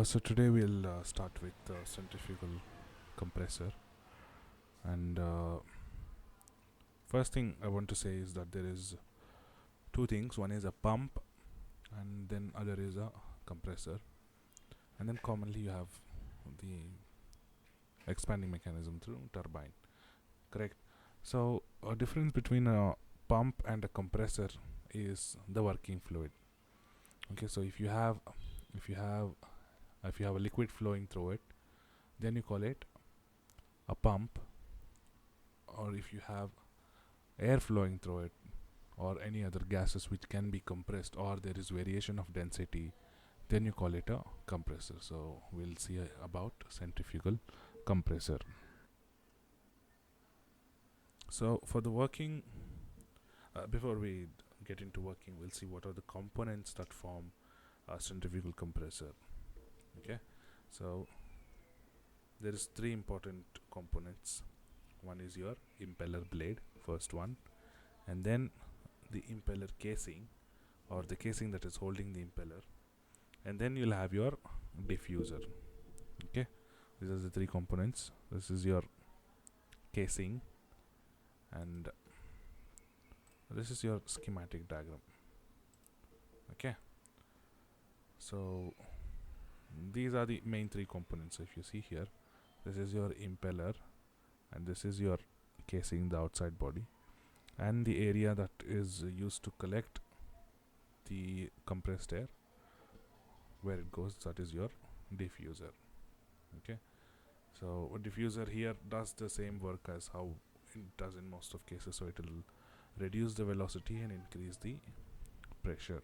So today we'll start with the centrifugal compressor, and first thing I want to say is that there is two things. One is a pump, and then other is a compressor, and then commonly you have the expanding mechanism through turbine. Correct. So a difference between a pump and a compressor is the working fluid. Okay, so if you have a liquid flowing through it, then you call it a pump, or if you have air flowing through it or any other gases which can be compressed, or there is variation of density, then you call it a compressor. So we'll see about centrifugal compressor. So for the working, before we get into working, we'll see what are the components that form a centrifugal compressor. Okay, so there is three important components. One is your impeller blade, first one, and then the impeller casing, or the casing that is holding the impeller, and then you'll have your diffuser. Okay, these are the three components. This is your casing, and this is your schematic diagram. Okay, so these are the main three components. So if you see here, this is your impeller, and this is your casing, the outside body, and the area that is used to collect the compressed air, where it goes, that is your diffuser. Okay, so a diffuser here does the same work as how it does in most of cases. So it will reduce the velocity and increase the pressure.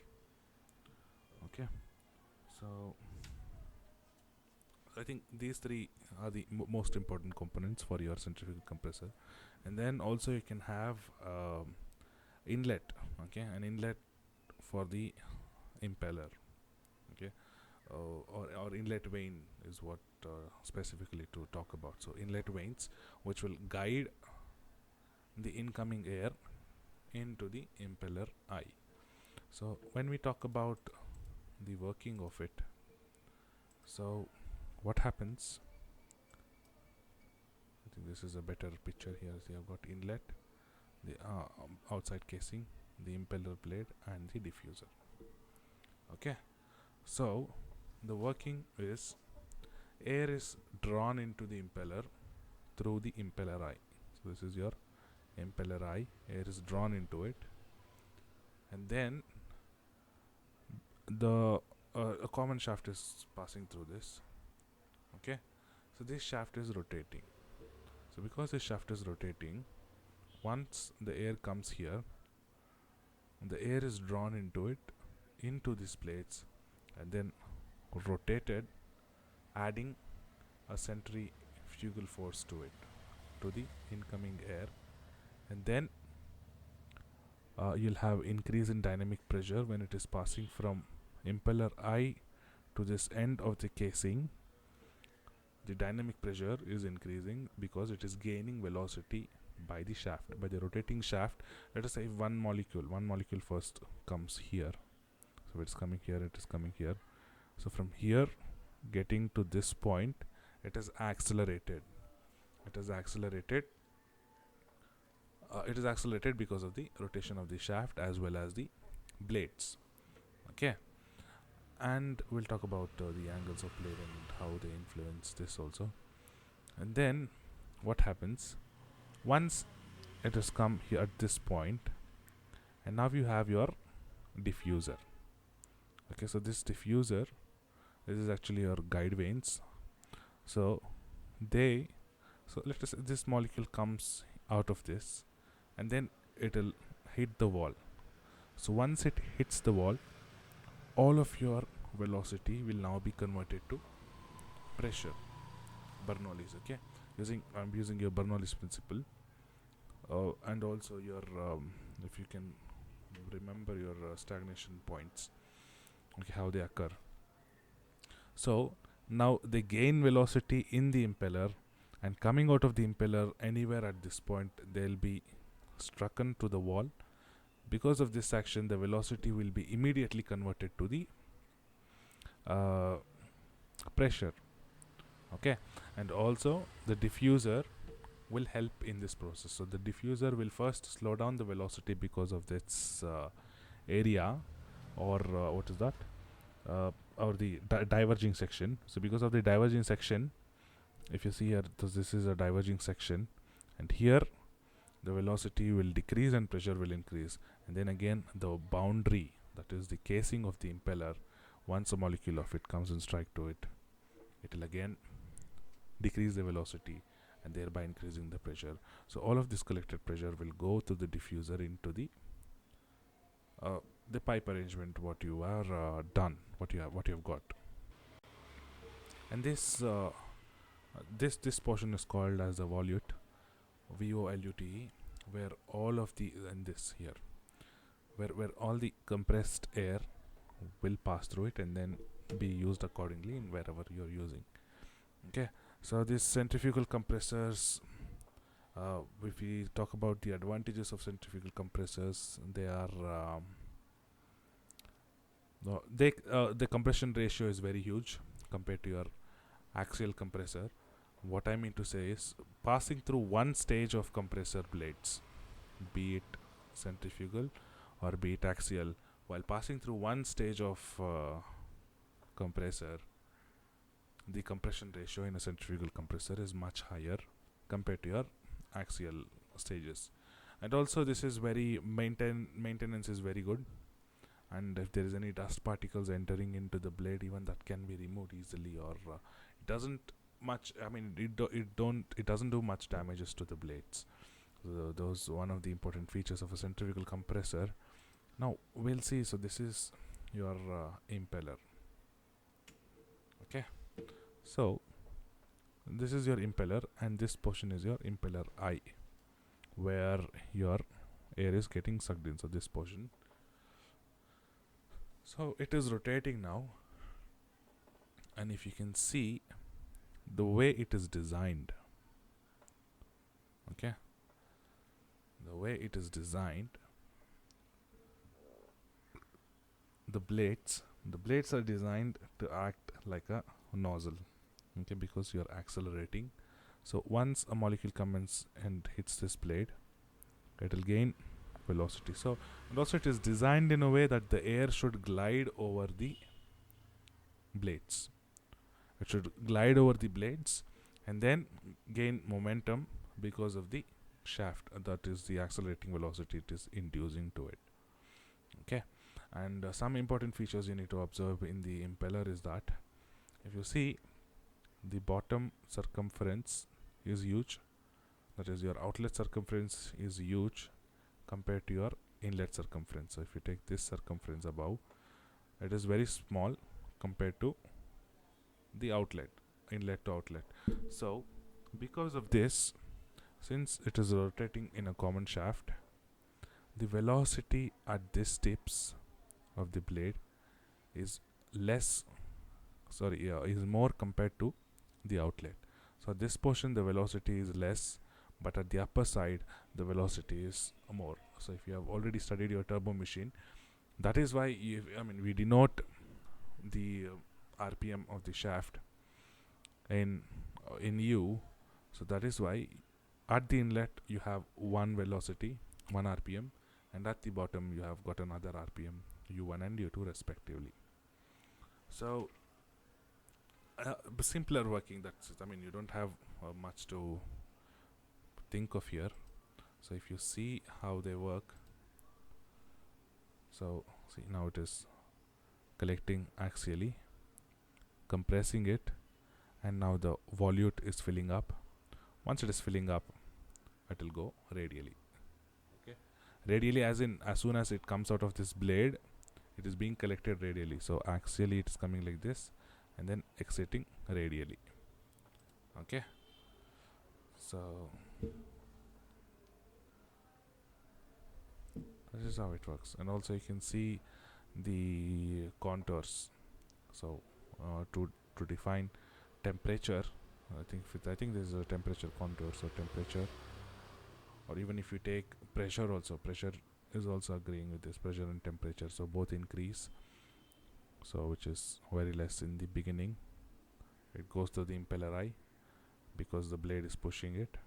Okay, so I think these three are the most important components for your centrifugal compressor. And then also you can have inlet. Okay, an inlet for the impeller. Okay, or inlet vane is what specifically to talk about. So inlet vanes which will guide the incoming air into the impeller eye. So when we talk about the working of it, so what happens, I think this is a better picture here. So you have got inlet, the outside casing, the impeller blade, and the diffuser. Okay, so the working is air is drawn into the impeller through the impeller eye. So this is your impeller eye. Air is drawn into it, and then the a common shaft is passing through this. Okay, so this shaft is rotating. So because this shaft is rotating, once the air comes here, the air is drawn into it, into these plates, and then rotated, adding a centrifugal force to it, to the incoming air, and then you'll have increase in dynamic pressure when it is passing from impeller eye to this end of the casing. The dynamic pressure is increasing because it is gaining velocity by the shaft, by the rotating shaft. Let us say one molecule first comes here. So it's coming here, it is coming here. So from here getting to this point, it is accelerated. It is accelerated because of the rotation of the shaft as well as the blades. Okay, and we'll talk about the angles of blade and how they influence this also. And then what happens once it has come here at this point, and now you have your diffuser. Okay, so this diffuser, this is actually your guide vanes. So let us say this molecule comes out of this, and then it will hit the wall. So once it hits the wall, all of your velocity will now be converted to pressure, Bernoulli's. Okay, I'm using your Bernoulli's principle, and also your if you can remember your stagnation points, okay, how they occur. So now they gain velocity in the impeller, and coming out of the impeller anywhere at this point, they'll be struck to the wall. Because of this action, the velocity will be immediately converted to the pressure. Okay, and also the diffuser will help in this process. So the diffuser will first slow down the velocity because of this area, or what is that, or the diverging section. So because of the diverging section, if you see here, this is a diverging section, and here the velocity will decrease and pressure will increase. And then again the boundary, that is the casing of the impeller, once a molecule of it comes and strike to it, it will again decrease the velocity and thereby increasing the pressure. So all of this collected pressure will go to the diffuser into the pipe arrangement what you are done, what you have got. And this portion is called as the volute, VOLUTE, where all of the, and this here, where all the compressed air will pass through it and then be used accordingly in wherever you're using. Okay, so these centrifugal compressors, if we talk about the advantages of centrifugal compressors, they are the compression ratio is very huge compared to your axial compressor. What I mean to say is, passing through one stage of compressor blades, be it centrifugal or be it axial, while passing through one stage of compressor, the compression ratio in a centrifugal compressor is much higher compared to your axial stages. And also this is very maintenance is very good, and if there is any dust particles entering into the blade, even that can be removed easily, or it doesn't much, I mean it doesn't do much damages to the blades. So those one of the important features of a centrifugal compressor. Now we'll see. So this is your impeller. Okay, so this is your impeller, and this portion is your impeller eye, where your air is getting sucked in. So this portion, so it is rotating now, and if you can see the way it is designed, okay, the way it is designed, the blades are designed to act like a nozzle, okay, because you're accelerating. So once a molecule comes and hits this blade, it will gain velocity. So, and also it is designed in a way that the air should glide over the blades. It should glide over the blades and then gain momentum because of the shaft, that is the accelerating velocity it is inducing to it. Okay, and some important features you need to observe in the impeller is that if you see, the bottom circumference is huge, that is your outlet circumference is huge compared to your inlet circumference. So if you take this circumference above, it is very small compared to the outlet, inlet to outlet. So because of this, since it is rotating in a common shaft, the velocity at this tips of the blade is is more compared to the outlet. So this portion the velocity is less, but at the upper side the velocity is more. So if you have already studied your turbo machine, that is why we denote the RPM of the shaft in U. So that is why at the inlet you have one velocity, 1 RPM, and at the bottom you have got another RPM, U1 and U2 respectively. So simpler working, that's it. You don't have much to think of here. So if you see how they work, so see, now it is collecting axially, compressing it, and now the volute is filling up. Once it is filling up, it will go radially. Okay, radially as in as soon as it comes out of this blade, it is being collected radially. So axially it is coming like this and then exiting radially. Okay, so this is how it works. And also you can see the contours. So to define temperature, I think this is a temperature contour. So temperature, or even if you take pressure also, pressure is also agreeing with this, pressure and temperature. So both increase, so which is very less in the beginning, it goes to the impeller eye because the blade is pushing it,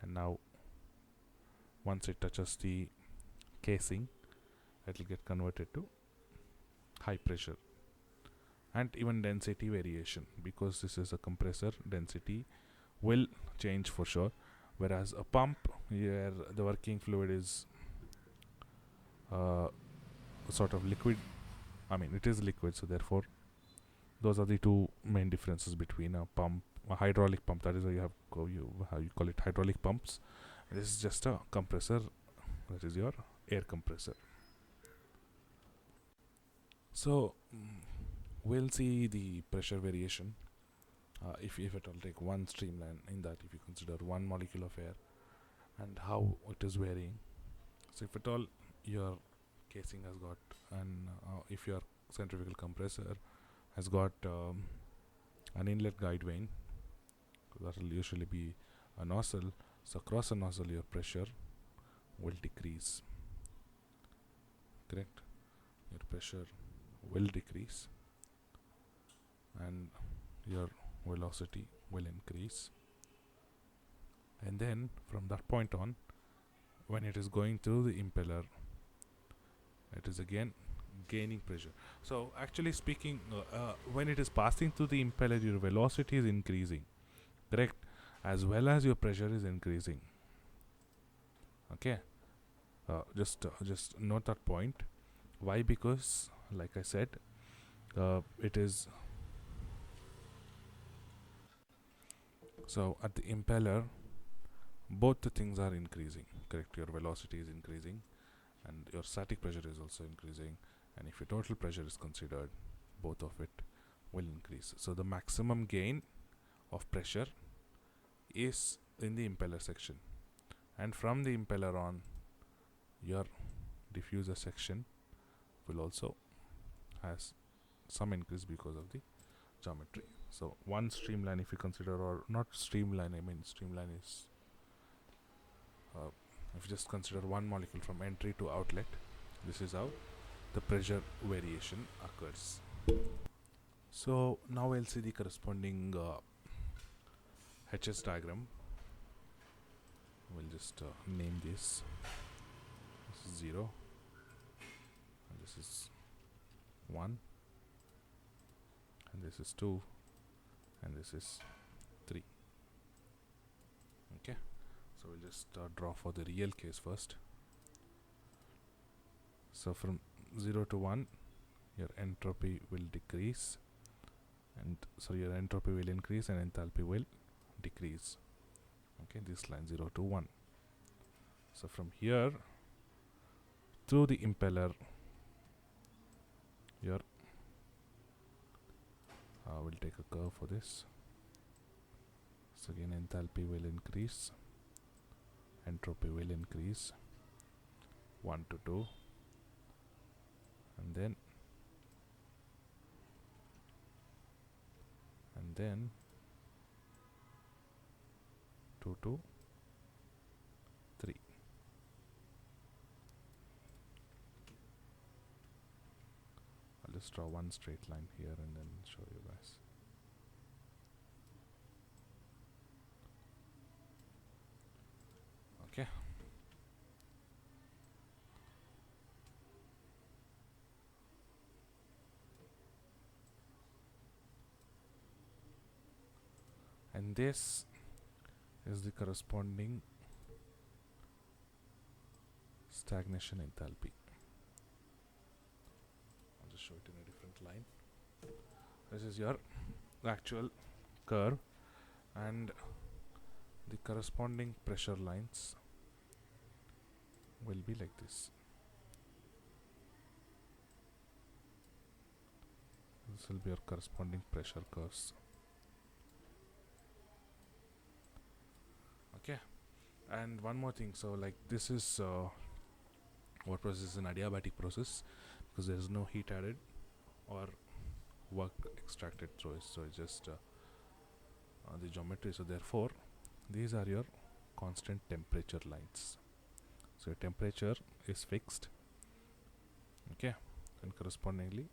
and now once it touches the casing, it will get converted to high pressure. And even density variation, because this is a compressor, density will change for sure, whereas a pump, where the working fluid is sort of liquid, I mean it is liquid, so therefore those are the two main differences between a pump, a hydraulic pump, that is why you have how you call it hydraulic pumps. This is just a compressor, that is your air compressor. So we'll see the pressure variation if at all take one streamline, in that if you consider one molecule of air and how it is varying. So if at all your casing has got if your centrifugal compressor has got an inlet guide vane, that will usually be a nozzle, so across a nozzle your pressure will decrease, correct? Your pressure will decrease and your velocity will increase, and then from that point on, when it is going through the impeller, it is again gaining pressure. So actually speaking, when it is passing through the impeller, your velocity is increasing, correct, as well as your pressure is increasing. Okay, just note that point. Why? Because like I said, it is so at the impeller both the things are increasing, correct? Your velocity is increasing and your static pressure is also increasing, and if your total pressure is considered, both of it will increase. So the maximum gain of pressure is in the impeller section, and from the impeller on, your diffuser section will also has some increase because of the geometry. So one streamline, if you consider, or not streamline, I mean streamline is if you just consider one molecule from entry to outlet, this is how the pressure variation occurs. So now I'll see the corresponding HS diagram. We'll just name this. This is 0 and this is 1 and this is 2 and this is 3. Okay, so we'll just draw for the real case first. So from 0 to 1, your entropy will decrease, and so your entropy will increase and enthalpy will decrease. Okay, this line 0 to 1. So from here through the impeller, your we'll take a curve for this. So again enthalpy will increase, entropy will increase, 1 to 2, and then 2 to 3. I'll just draw one straight line here and then show you guys. Okay. And this is the corresponding stagnation enthalpy. I'll just show it in a different line. This is your actual curve, and the corresponding pressure lines will be like this. This will be your corresponding pressure curves. Okay, and one more thing. So like this is what process is an adiabatic process, because there is no heat added or work extracted through it, so it's just the geometry. So therefore these are your constant temperature lines. So your temperature is fixed, okay, and correspondingly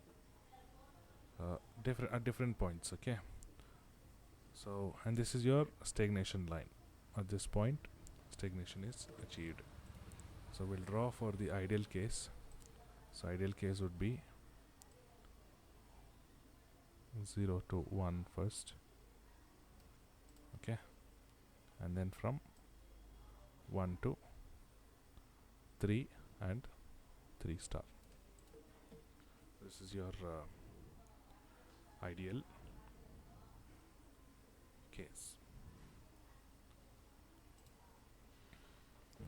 at different points, okay, So, and this is your stagnation line. At this point, stagnation is achieved. So we'll draw for the ideal case. So ideal case would be 0 to 1 first, okay, and then from 1 to 3 and 3 star. This is your ideal case.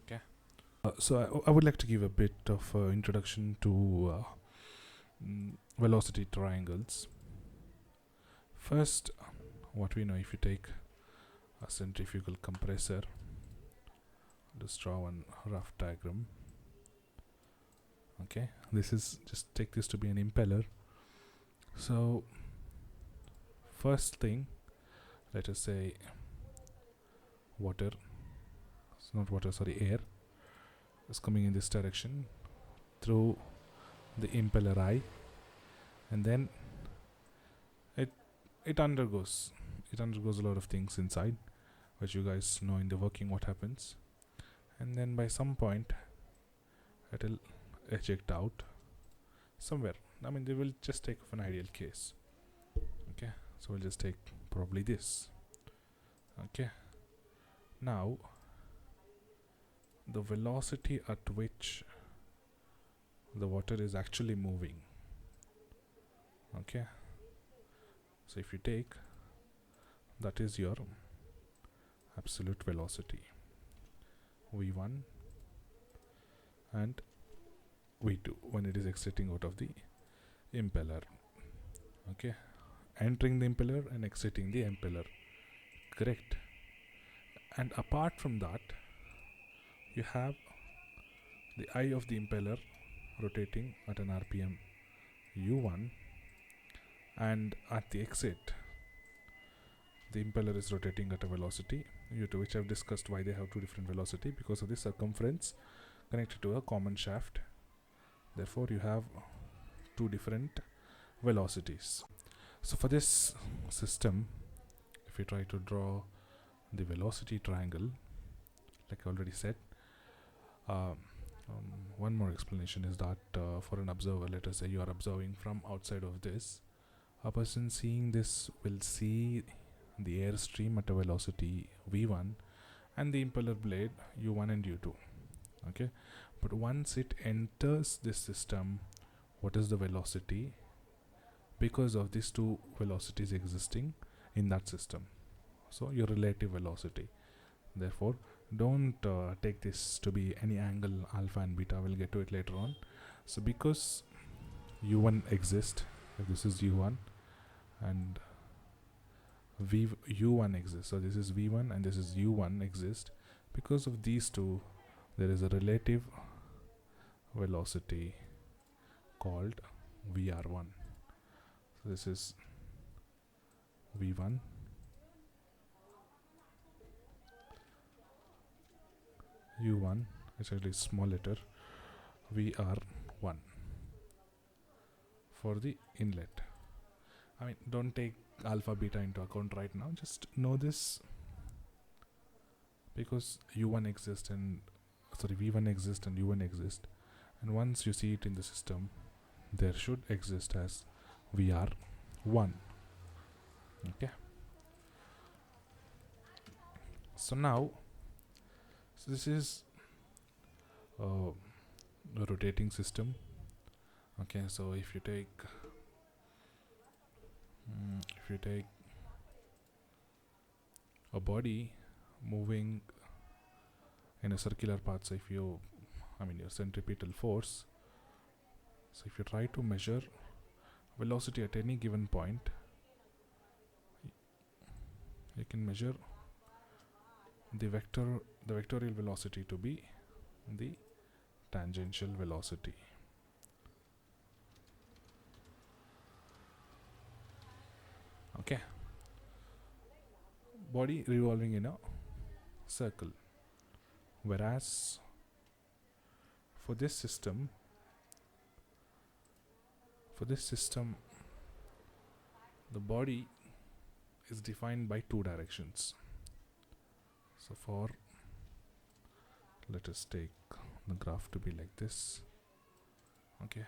Okay. So I would like to give a bit of introduction to velocity triangles. First, what we know, if you take a centrifugal compressor, just draw one rough diagram. Okay, this is, just take this to be an impeller. So first thing, let us say water, it's not water, sorry, air is coming in this direction through the impeller eye, and then it undergoes a lot of things inside, which you guys know in the working what happens, and then by some point it will eject out somewhere. I mean, they will just take an ideal case. Okay, so we'll just take probably this. Okay, now the velocity at which the water is actually moving. Okay, so if you take, that is your absolute velocity, v1 and v2, when it is exiting out of the impeller. Okay, entering the impeller and exiting the impeller, correct? And apart from that, you have the eye of the impeller rotating at an RPM u1, and at the exit the impeller is rotating at a velocity u2, which I've discussed why they have two different velocity, because of the circumference connected to a common shaft. Therefore you have two different velocities. So for this system, if you try to draw the velocity triangle, like I already said, one more explanation is that for an observer, let us say you are observing from outside of this, a person seeing this will see the airstream at a velocity v1 and the impeller blade u1 and u2. Okay, but once it enters this system, what is the velocity? Because of these two velocities existing in that system, so your relative velocity. Therefore don't take this to be any angle alpha and beta, we'll get to it later on. So because u1 exists, if this is u1 and u1 exists, so this is v1 and this is u1 exist, because of these two there is a relative velocity called vr1. So this is v1 u1, it's actually small letter, vr1 for the inlet. I mean, don't take alpha beta into account right now, just know this, because u1 exists and v1 exists and u1 exists, and once you see it in the system, there should exist as vr1. Okay, so now, so this is a rotating system. Okay, so if you take a body moving in a circular path, so if you, your centripetal force, so if you try to measure velocity at any given point, you can measure the vectorial velocity to be the tangential velocity. Okay, body revolving in a circle, whereas for this system the body is defined by two directions. So for, let us take the graph to be like this. Okay,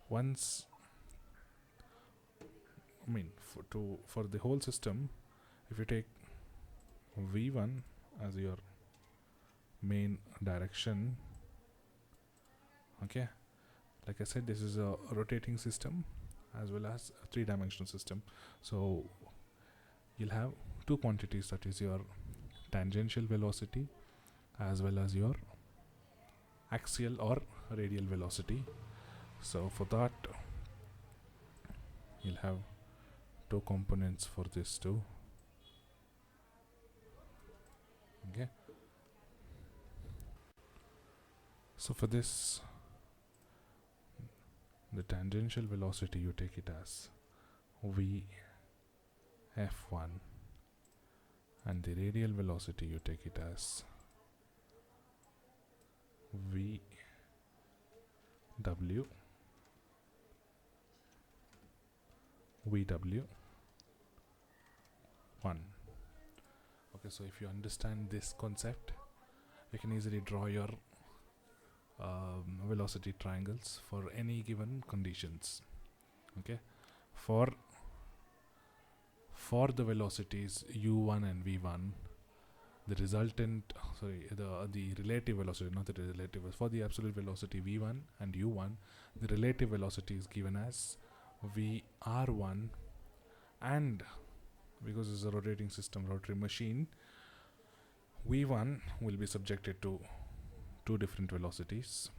once, I mean, for the whole system, if you take V1 as your main direction, okay, like I said, this is a rotating system as well as a three-dimensional system. So you'll have two quantities, that is your tangential velocity as well as your axial or radial velocity. So for that, you'll have two components for this too. Okay, so for this, the tangential velocity, you take it as V F1, and the radial velocity, you take it as V W VW1. Okay, so if you understand this concept, you can easily draw your velocity triangles for any given conditions. Okay, for the velocities u1 and v1, the resultant, the relative velocity, not the relative, for the absolute velocity v1 and u1, the relative velocity is given as vr1, and because it's a rotating system, rotary machine, v1 will be subjected to two different velocities.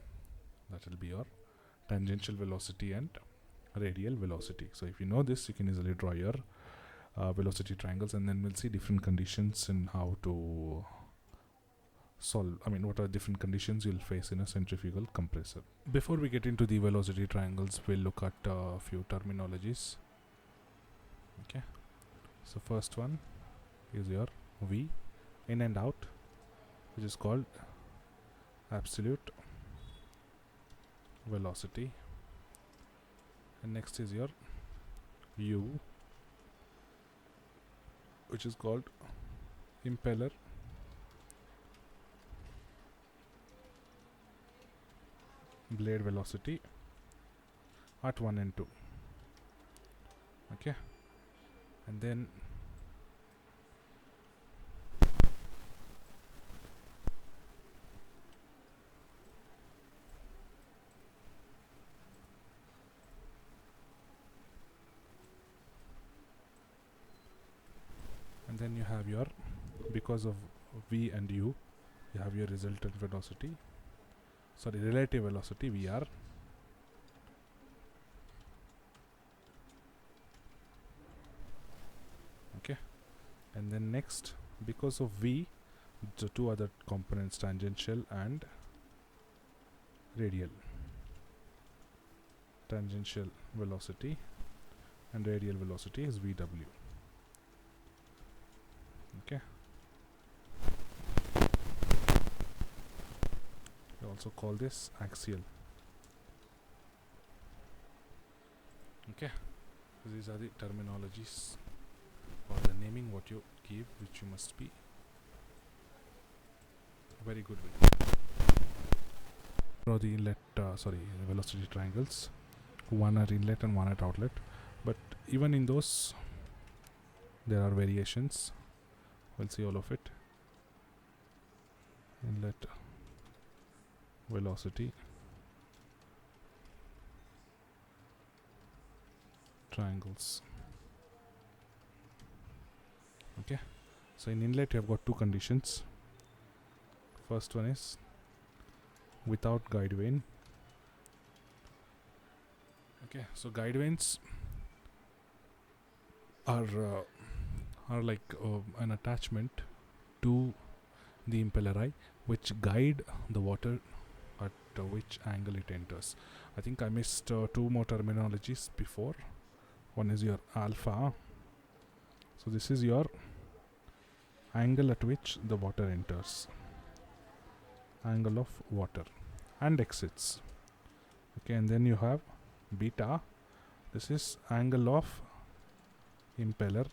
That will be your tangential velocity and radial velocity. So if you know this, you can easily draw your velocity triangles, and then we'll see different conditions and how to solve, what are different conditions you'll face in a centrifugal compressor. Before we get into the velocity triangles, we'll look at a few terminologies. Okay, so first one is your V, in and out, which is called absolute velocity, and next is your U, which is called impeller blade velocity at 1 and 2. Okay, and then you have your, because of V and U, you have your resultant velocity, relative velocity VR, okay, and then next, because of V, the two other components, tangential and radial, tangential velocity and radial velocity is VW. Okay, we also call this axial. Okay, so these are the terminologies or the naming what you give, which you must be very good with. Draw the inlet, velocity triangles, one at inlet and one at outlet, but even in those there are variations. We'll see all of it. Inlet velocity triangles. Okay, so in inlet you have got two conditions. First one is without guide vane. Okay, so guide vanes are like an attachment to the impeller eye, which guide the water at which angle it enters. I think I missed two more terminologies before. One is your alpha, so this is your angle at which the water enters, angle of water, and exits. Okay, and then you have beta, this is angle of impeller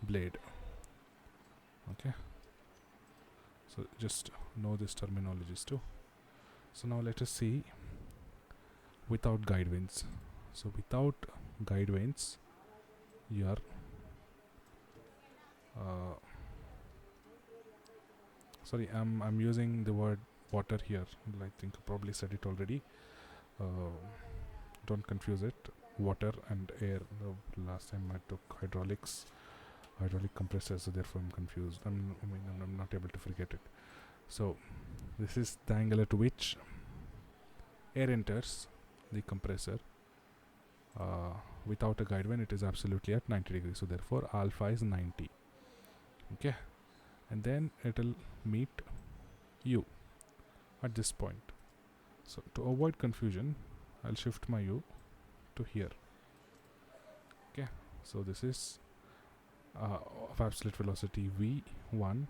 blade. Okay, so just know this terminologies too. So now let us see without guide vanes. So without guide vanes, you are sorry, I'm using the word water here. I think I probably said it already. Don't confuse it. Water and air. The last time I took hydraulic compressors, so therefore I'm confused. I'm not able to forget it. So this is the angle at which air enters the compressor. Without a guide vane, it is absolutely at 90 degrees. So therefore alpha is 90. Okay, and then it will meet U at this point. So to avoid confusion, I'll shift my U to here. Okay, so this is of absolute velocity V1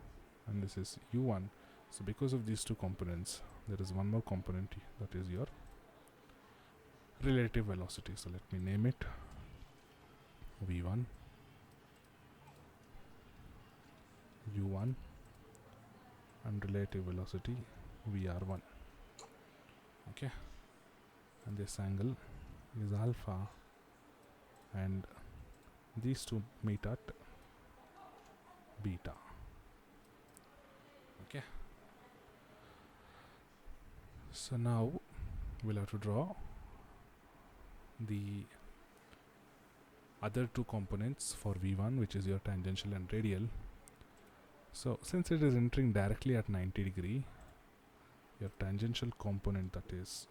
and this is U1. So because of these two components, there is one more component, that is your relative velocity. So let me name it V1, U1, and relative velocity VR1. Okay, and this angle is alpha, and these two meet at beta. Okay, so now we'll have to draw the other two components for V1, which is your tangential and radial. So since it is entering directly at 90 degree, your tangential component, that is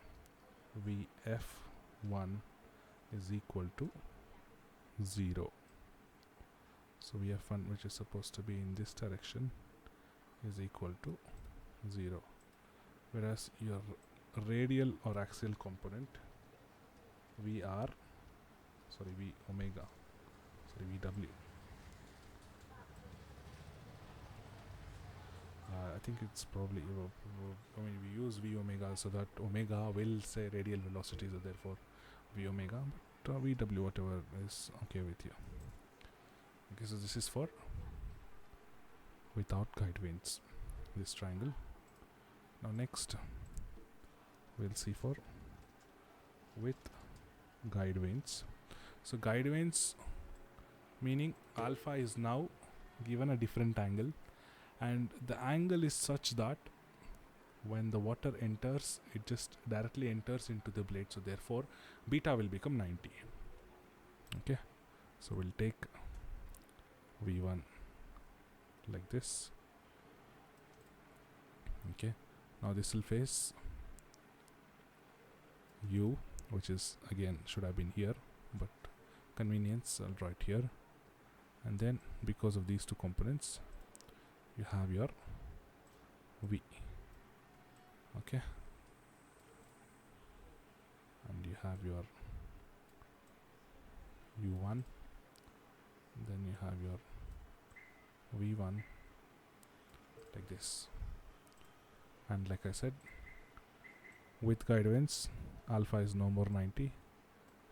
Vf1, is equal to 0. So Vf1, which is supposed to be in this direction, is equal to 0, whereas your radial or axial component V omega, Vw, I think it's probably we use V omega so that omega will say radial velocity, so therefore V omega, but Vw, whatever is okay with you. Okay, so this is for without guide vanes, this triangle. Now next we'll see for with guide vanes. So guide vanes meaning alpha is now given a different angle, and the angle is such that when the water enters, it just directly enters into the blade, so therefore beta will become 90. Okay, so we'll take V1 like this. Okay, now this will face U, which is again should have been here, but convenience I'll write here, and then because of these two components you have your V. Okay, and you have your U1, then you have your V1 like this. And like I said, with guide vanes, alpha is no more 90,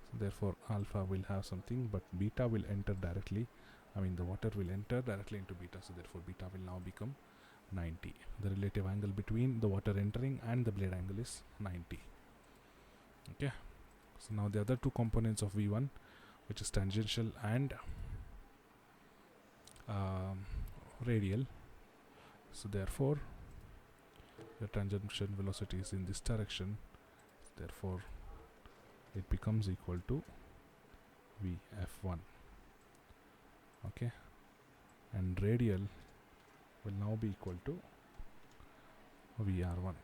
so therefore alpha will have something, but beta will enter directly, the water will enter directly into beta, so therefore beta will now become 90. The relative angle between the water entering and the blade angle is 90. Okay, so now the other two components of V1, which is tangential and radial, so therefore your tangential velocity is in this direction, therefore it becomes equal to Vf1. Okay, and radial will now be equal to VR1.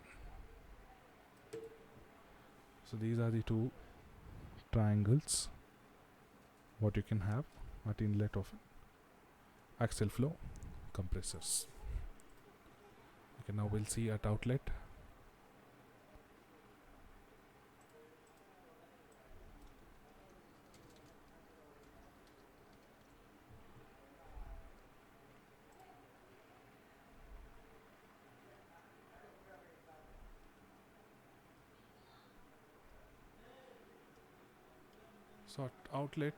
So these are the two triangles what you can have at inlet of axial flow compressors. Okay, now we'll see at outlet. So at outlet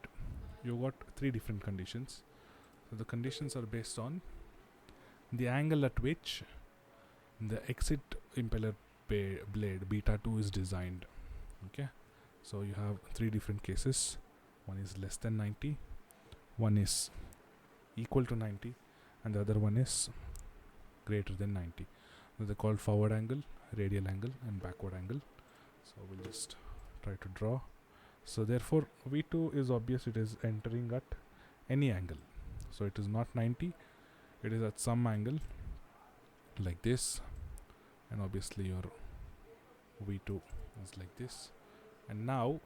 you got three different conditions. So the conditions are based on the angle at which the exit impeller blade beta 2 is designed. Okay, so you have three different cases. One is less than 90, one is equal to 90, and the other one is greater than 90. So they're called forward angle, radial angle, and backward angle. So we'll just try to draw. So therefore V2 is obvious, it is entering at any angle. So it is not 90, it is at some angle like this, and obviously your V2 is like this. And now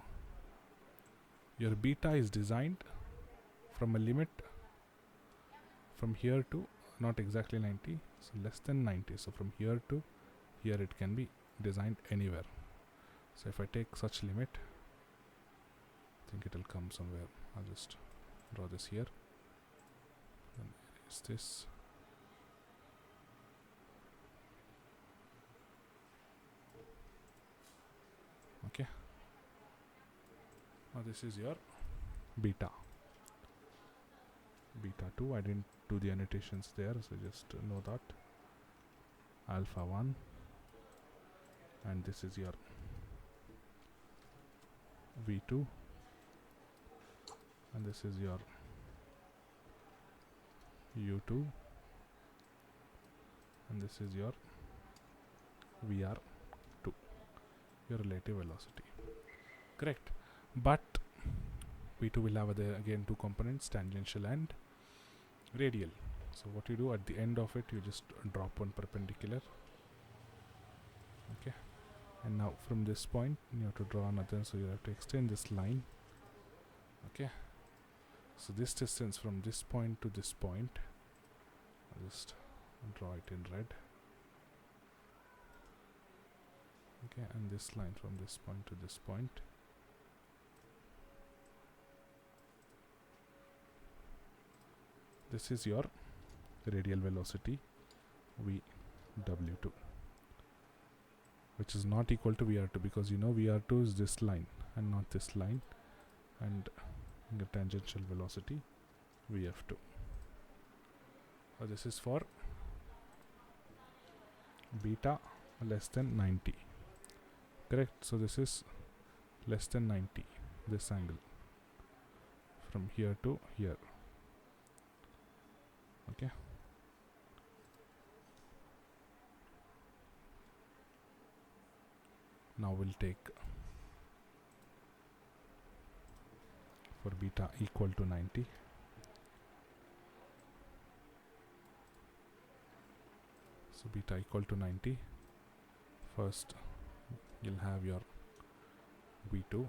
your beta is designed from a limit from here to not exactly 90, so less than 90. So from here to here it can be designed anywhere. So if I take such limit, I think it will come somewhere. I'll just draw this here. Then erase this. Okay. Now this is your beta. Beta 2, I didn't do the annotations there, so just know that. Alpha 1, and this is your V2, and this is your U2, and this is your VR2, your relative velocity. Correct. But V2 will have again two components, tangential and radial. So what you do at the end of it, you just drop one perpendicular. Okay. And now from this point you have to draw another, so you have to extend this line. Okay. So this distance from this point to this point, I'll just draw it in red. Okay, and this line from this point to this point. This is your radial velocity VW2, which is not equal to VR2, because you know VR2 is this line and not this line, and the tangential velocity VF2. So this is for beta less than 90. Correct. So this is less than 90, this angle from here to here. Okay. Now we'll take for beta equal to 90. So beta equal to 90. First you'll have your V2,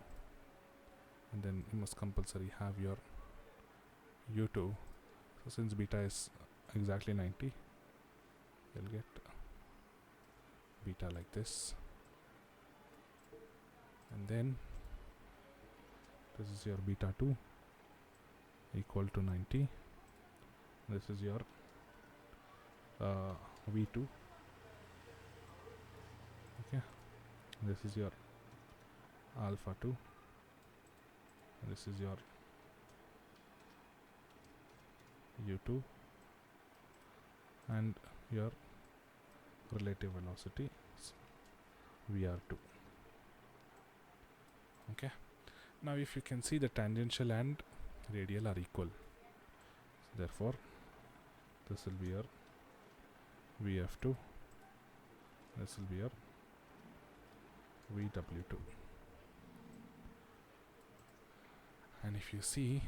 and then you must compulsory have your U2. So since beta is exactly 90, you'll get beta like this, and then this is your beta 2 equal to 90. This is your V2. Okay, this is your alpha 2, and this is your U2, and your relative velocity VR2. Okay, now if you can see, the tangential and radial are equal, so therefore this will be your VF2, this will be your VW2. And if you see,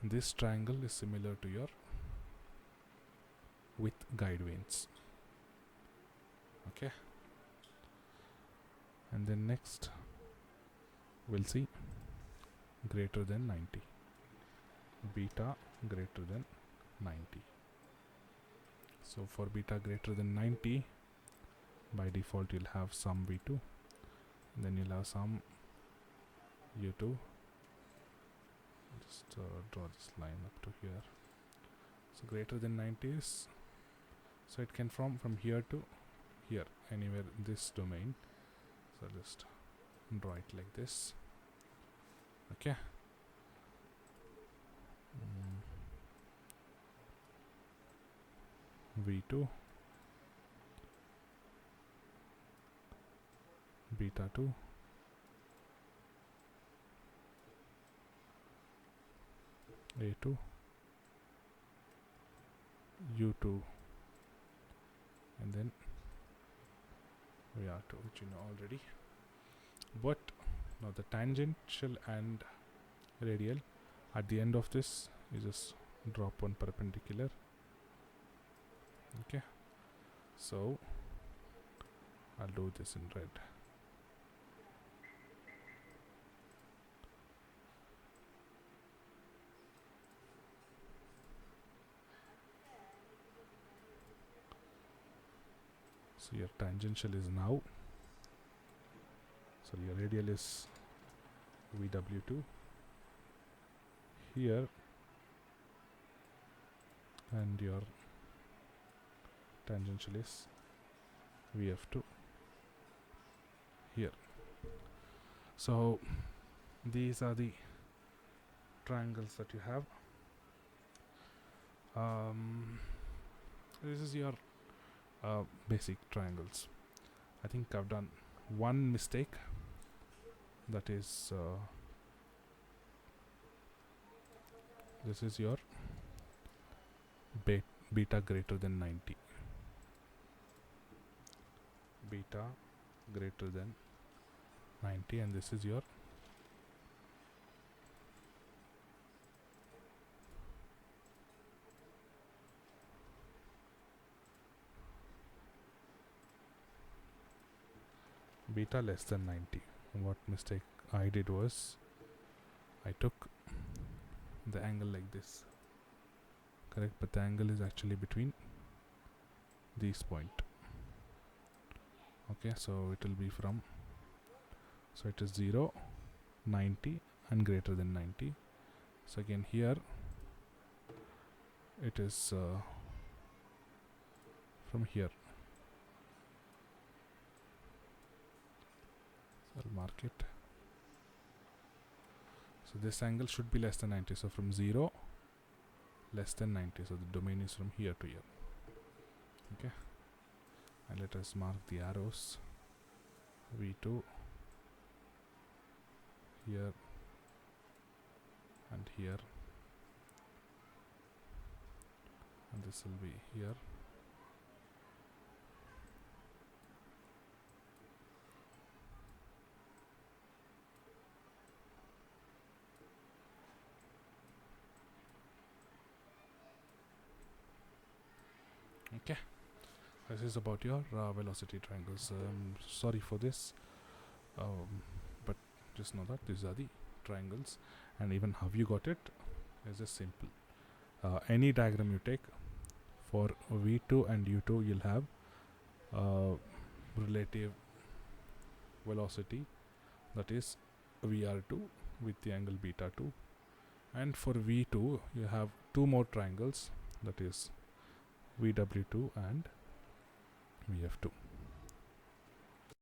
this triangle is similar to your with guide vanes. Okay, and then next we'll see greater than 90, beta greater than 90. So for beta greater than 90, by default you'll have some V2, then you'll have some U2. Just draw this line up to here. So greater than 90 is, so it can from here to here, anywhere in this domain. So just draw it like this. Okay. V2, beta 2, A2, U2, and then VR2, which you know already. But now the tangential and radial, at the end of this you just drop one perpendicular. Okay, so I'll do this in red. So your tangential is now, so your radial is VW2 here, and your tangential is VF2 here. So these are the triangles that you have. This is your basic triangles. I think I've done one mistake, that is this is your beta greater than 90, beta greater than 90, and this is your beta less than 90. What mistake I did was I took the angle like this, correct, but the angle is actually between these point. Okay, so it will be from, so it is 0, 90 and greater than 90. So again here it is from here. So I'll mark it. So this angle should be less than 90. So from 0 less than 90. So the domain is from here to here. Okay. And let us mark the arrows. V2 here and here, and this will be here. Okay, this is about your velocity triangles. Sorry for this, but just know that these are the triangles, and even how you got it is just simple. Any diagram you take for V2 and U2, you'll have relative velocity, that is VR2 with the angle beta 2, and for V2 you have two more triangles, that is VW2 and VF2.